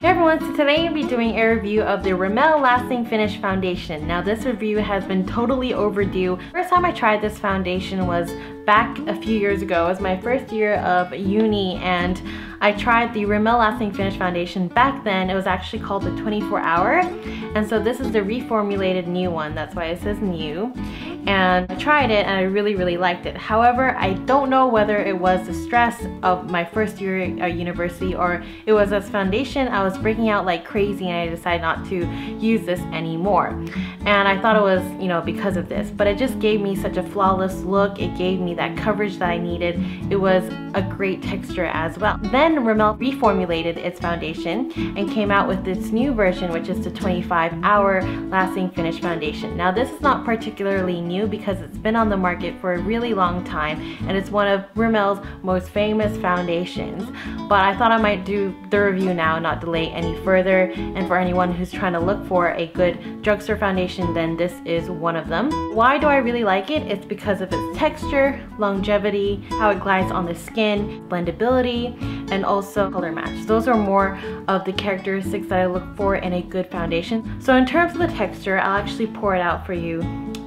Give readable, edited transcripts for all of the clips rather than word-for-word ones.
Hey everyone, so today I'll be doing a review of the Rimmel Lasting Finish Foundation. Now this review has been totally overdue. First time I tried this foundation was back a few years ago. It was my first year of uni and I tried the Rimmel Lasting Finish Foundation. Back then it was actually called the 24 Hour, and so this is the reformulated new one. That's why it says new. And I tried it and I really liked it. However, I don't know whether it was the stress of my first year at university or it was this foundation. I was breaking out like crazy and I decided not to use this anymore. And I thought it was, because of this, but it just gave me such a flawless look. It gave me that coverage that I needed. It was a great texture as well. Then Rimmel reformulated its foundation and came out with this new version, which is the 25-hour lasting finish foundation. Now this is not particularly new because it's been on the market for a really long time and it's one of Rimmel's most famous foundations. But I thought I might do the review now, not delay any further. And for anyone who's trying to look for a good drugstore foundation, then this is one of them. Why do I really like it? It's because of its texture, longevity, how it glides on the skin, blendability, and also color match. Those are more of the characteristics that I look for in a good foundation. So in terms of the texture, I'll actually pour it out for you.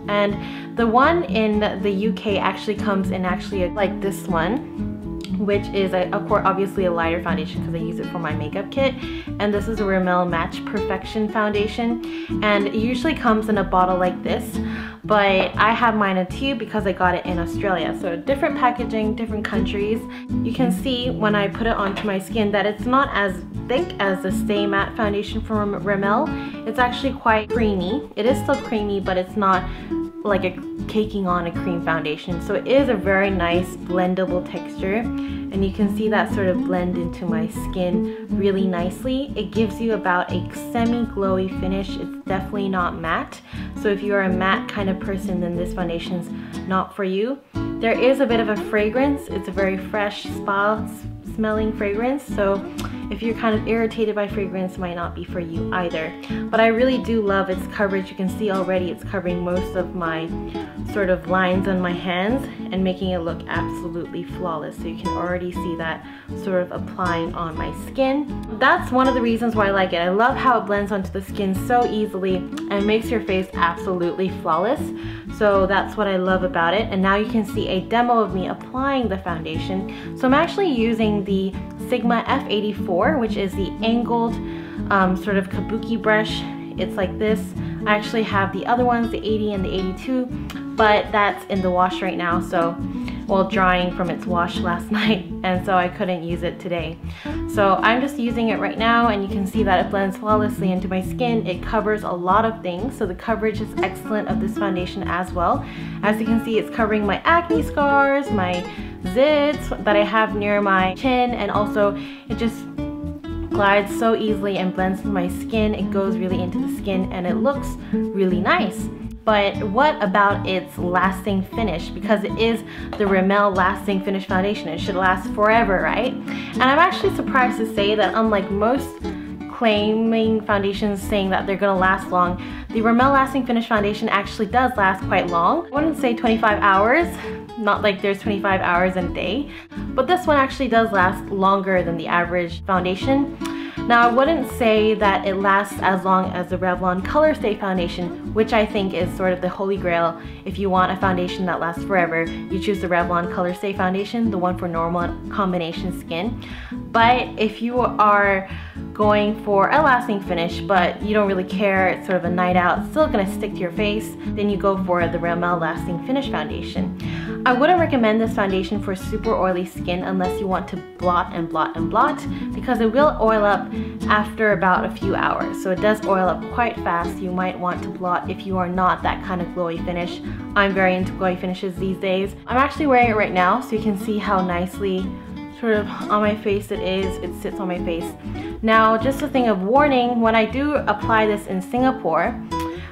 And the one in the UK actually comes in like this one, which is of course obviously a lighter foundation because I use it for my makeup kit. And this is a Rimmel Match Perfection foundation, and it usually comes in a bottle like this, but I have mine in a tube because I got it in Australia. So different packaging, different countries. You can see when I put it onto my skin that it's not as thick as the Stay Matte foundation from Rimmel. It's actually quite creamy. It is still creamy, but it's not like a caking on a cream foundation. So it is a very nice blendable texture, and you can see that sort of blend into my skin really nicely. It gives you about a semi-glowy finish. It's definitely not matte. So if you are a matte kind of person, then this foundation's not for you. There is a bit of a fragrance. It's a very fresh spa smelling fragrance, so if you're kind of irritated by fragrance, it might not be for you either. But I really do love its coverage. You can see already it's covering most of my sort of lines on my hands and making it look absolutely flawless. So you can already see that sort of applying on my skin. That's one of the reasons why I like it. I love how it blends onto the skin so easily and makes your face absolutely flawless. So that's what I love about it. And now you can see a demo of me applying the foundation. So I'm actually using the Sigma F84, which is the angled sort of kabuki brush. It's like this. I actually have the other ones, the 80 and the 82, but that's in the wash right now, so, well, drying from its wash last night, and so I couldn't use it today. So I'm just using it right now, and you can see that it blends flawlessly into my skin. It covers a lot of things, so the coverage is excellent of this foundation as well. As you can see, it's covering my acne scars, my zits that I have near my chin, and also it just glides so easily and blends into my skin. It goes really into the skin and it looks really nice. But what about its lasting finish? Because it is the Rimmel Lasting Finish Foundation. It should last forever, right? And I'm actually surprised to say that unlike most claiming foundations saying that they're gonna last long, the Rimmel Lasting Finish Foundation actually does last quite long. I wouldn't say 25 hours, not like there's 25 hours in a day, but this one actually does last longer than the average foundation. Now I wouldn't say that it lasts as long as the Revlon Color Stay Foundation, which I think is sort of the holy grail. If you want a foundation that lasts forever, you choose the Revlon Color Stay Foundation, the one for normal combination skin. But if you are going for a lasting finish, but you don't really care, it's sort of a night out, it's still gonna stick to your face, then you go for the Rimmel Lasting Finish Foundation. I wouldn't recommend this foundation for super oily skin unless you want to blot and blot and blot, because it will oil up after about a few hours. So it does oil up quite fast. You might want to blot if you are not that kind of glowy finish. I'm very into glowy finishes these days. I'm actually wearing it right now, so you can see how nicely sort of on my face it is. It sits on my face. Now, just a thing of warning, when I do apply this in Singapore,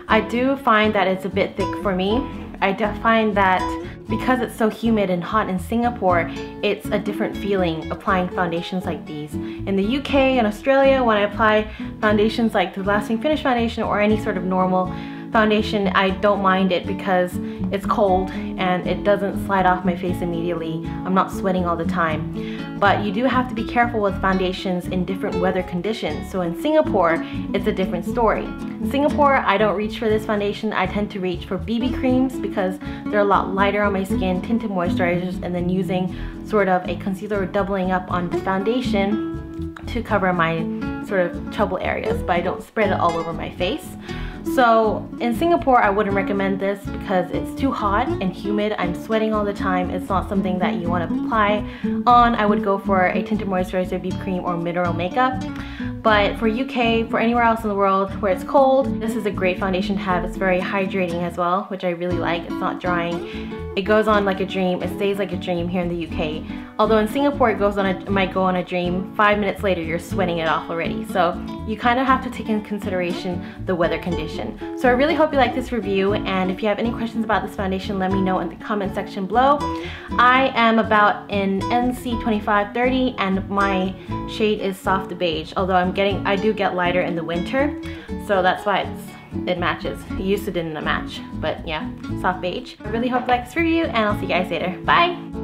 I do find that it's a bit thick for me. I do find that because it's so humid and hot in Singapore, it's a different feeling applying foundations like these. In the UK and Australia, when I apply foundations like the Lasting Finish Foundation or any sort of normal foundation, I don't mind it because it's cold and it doesn't slide off my face immediately. I'm not sweating all the time. But you do have to be careful with foundations in different weather conditions. So in Singapore, it's a different story. In Singapore, I don't reach for this foundation. I tend to reach for BB creams because they're a lot lighter on my skin, tinted moisturizers, and then using sort of a concealer or doubling up on the foundation to cover my sort of trouble areas, but I don't spread it all over my face. So in Singapore, I wouldn't recommend this because it's too hot and humid. I'm sweating all the time. It's not something that you want to apply on. I would go for a tinted moisturizer, BB cream, or mineral makeup. But for UK, for anywhere else in the world where it's cold, this is a great foundation to have. It's very hydrating as well, which I really like. It's not drying. It goes on like a dream. It stays like a dream here in the UK. Although in Singapore, it might go on a dream. 5 minutes later, you're sweating it off already. So you kind of have to take into consideration the weather condition. So I really hope you like this review, and if you have any questions about this foundation, let me know in the comment section below. I am about in NC 2530 and my shade is soft beige, although I do get lighter in the winter, so that's why it matches. It used to didn't match, but yeah, soft beige. I really hope you like this review, and I'll see you guys later. Bye!